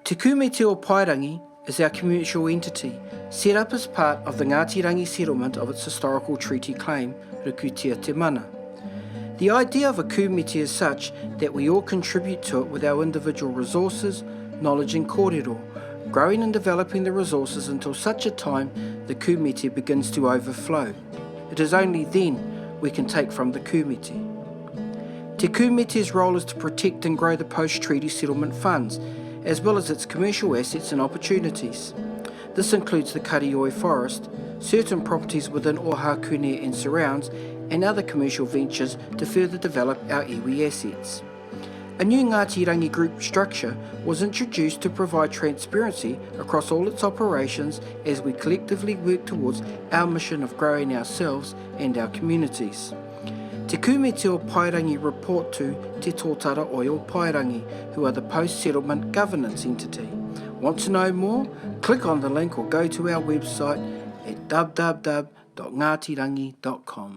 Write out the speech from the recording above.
Te Kumete o Pairangi is our commercial entity, set up as part of the Ngāti Rangi settlement of its historical treaty claim, Rukutia Te Mana. The idea of a kumete is such that we all contribute to it with our individual resources, knowledge and kōrero, growing and developing the resources until such a time the kumete begins to overflow. It is only then we can take from the kumete. Te Kumete's role is to protect and grow the post-treaty settlement funds, as well as its commercial assets and opportunities. This includes the Karioi forest, certain properties within Ohakune and surrounds, and other commercial ventures to further develop our iwi assets. A new Ngāti Rangi group structure was introduced to provide transparency across all its operations as we collectively work towards our mission of growing ourselves and our communities. Te Kumete o Pairangi report to Te Tōtara Oio Pairangi, who are the post-settlement governance entity. Want to know more? Click on the link or go to our website at www.ngatirangi.com.